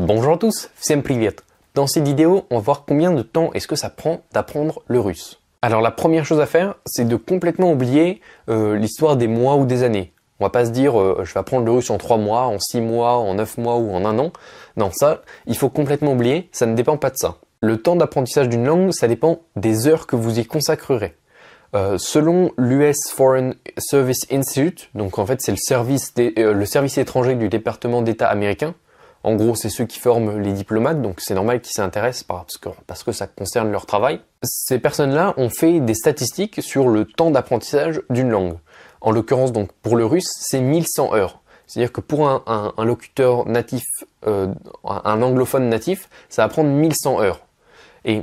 Bonjour à tous, всем привет. Dans cette vidéo, on va voir combien de temps est-ce que ça prend d'apprendre le russe. Alors la première chose à faire, c'est de complètement oublier l'histoire des mois ou des années. On va pas se dire je vais apprendre le russe en 3 mois, en 6 mois, en 9 mois ou en 1 an. Non, ça, il faut complètement oublier, ça ne dépend pas de ça. Le temps d'apprentissage d'une langue, ça dépend des heures que vous y consacrerez. Selon l'US Foreign Service Institute, donc en fait c'est le service étranger du département d'État américain. En gros, c'est ceux qui forment les diplomates, donc c'est normal qu'ils s'intéressent parce que ça concerne leur travail. Ces personnes-là ont fait des statistiques sur le temps d'apprentissage d'une langue. En l'occurrence, donc pour le russe, c'est 1100 heures. C'est-à-dire que pour un locuteur natif, un anglophone natif, ça va prendre 1100 heures. Et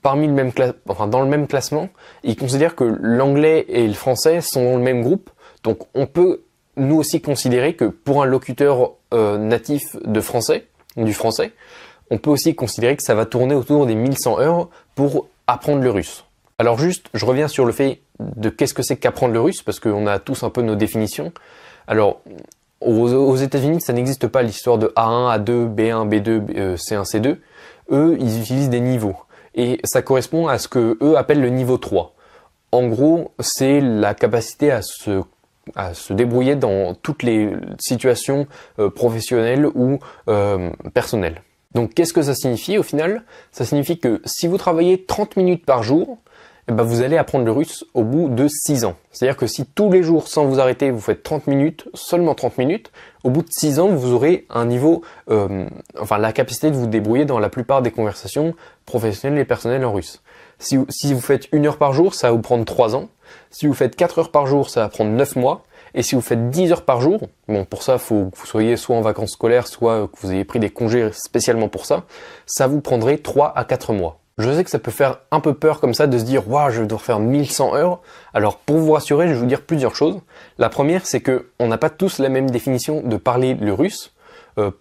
parmi dans le même classement, ils considèrent que l'anglais et le français sont dans le même groupe. Donc on peut nous aussi considérer que pour un locuteur natif du français, on peut aussi considérer que ça va tourner autour des 1100 heures pour apprendre le russe. Alors juste, je reviens sur le fait de qu'est-ce que c'est qu'apprendre le russe, parce qu'on a tous un peu nos définitions. Alors, aux États-Unis, ça n'existe pas l'histoire de A1, A2, B1, B2, C1, C2. Eux, ils utilisent des niveaux. Et ça correspond à ce que eux appellent le niveau 3. En gros, c'est la capacité à se débrouiller dans toutes les situations professionnelles ou personnelles. Donc qu'est-ce que ça signifie au final? Ça signifie que si vous travaillez 30 minutes par jour, eh ben, vous allez apprendre le russe au bout de 6 ans. C'est-à-dire que si tous les jours, sans vous arrêter, vous faites 30 minutes, seulement 30 minutes, au bout de 6 ans, vous aurez un niveau, la capacité de vous débrouiller dans la plupart des conversations professionnelles et personnelles en russe. Si vous faites 1 heure par jour, ça va vous prendre 3 ans. Si vous faites 4 heures par jour, ça va prendre 9 mois. Et si vous faites 10 heures par jour, bon, pour ça, faut que vous soyez soit en vacances scolaires, soit que vous ayez pris des congés spécialement pour ça, ça vous prendrait 3 à 4 mois. Je sais que ça peut faire un peu peur comme ça de se dire « Waouh, je vais devoir faire 1100 heures ». Alors, pour vous rassurer, je vais vous dire plusieurs choses. La première, c'est que on n'a pas tous la même définition de parler le russe.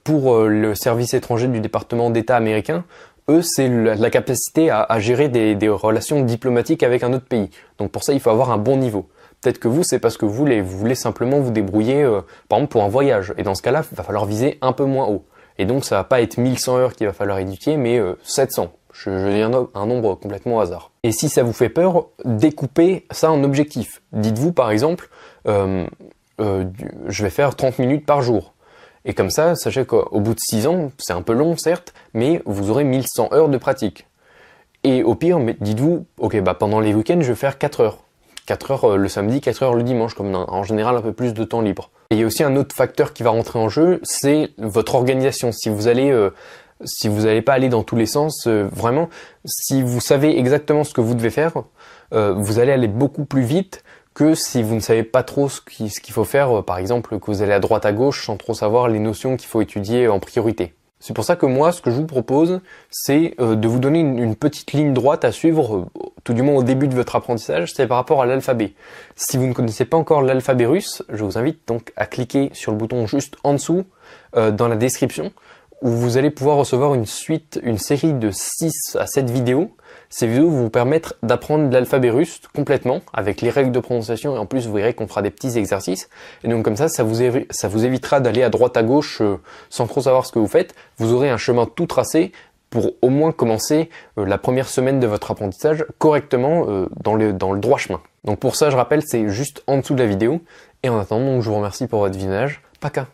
Pour le service étranger du département d'État américain, eux, c'est la capacité à gérer des relations diplomatiques avec un autre pays. Donc pour ça, il faut avoir un bon niveau. Peut-être que vous, c'est parce que vous voulez simplement vous débrouiller, par exemple, pour un voyage. Et dans ce cas-là, il va falloir viser un peu moins haut. Et donc, ça va pas être 1100 heures qu'il va falloir étudier, mais 700. Je dis un nombre complètement au hasard. Et si ça vous fait peur, découpez ça en objectifs. Dites-vous, par exemple, je vais faire 30 minutes par jour. Et comme ça, sachez qu'au bout de 6 ans, c'est un peu long certes, mais vous aurez 1100 heures de pratique. Et au pire, dites-vous, ok, pendant les week-ends, je vais faire 4 heures. 4 heures le samedi, 4 heures le dimanche, comme en général un peu plus de temps libre. Et il y a aussi un autre facteur qui va rentrer en jeu, c'est votre organisation. Si vous allez pas aller dans tous les sens, vraiment, si vous savez exactement ce que vous devez faire, vous allez aller beaucoup plus vite que si vous ne savez pas trop ce qu'il faut faire, par exemple, que vous allez à droite à gauche sans trop savoir les notions qu'il faut étudier en priorité. C'est pour ça que moi, ce que je vous propose, c'est de vous donner une petite ligne droite à suivre, tout du moins au début de votre apprentissage, c'est par rapport à l'alphabet. Si vous ne connaissez pas encore l'alphabet russe, je vous invite donc à cliquer sur le bouton juste en dessous, dans la description, où vous allez pouvoir recevoir une série de 6 à 7 vidéos. Ces vidéos vont vous permettre d'apprendre l'alphabet russe complètement, avec les règles de prononciation, et en plus vous verrez qu'on fera des petits exercices. Et donc comme ça vous évitera d'aller à droite à gauche sans trop savoir ce que vous faites. Vous aurez un chemin tout tracé pour au moins commencer la première semaine de votre apprentissage correctement dans le droit chemin. Donc pour ça, je rappelle, c'est juste en dessous de la vidéo. Et en attendant, je vous remercie pour votre visionnage. Paka!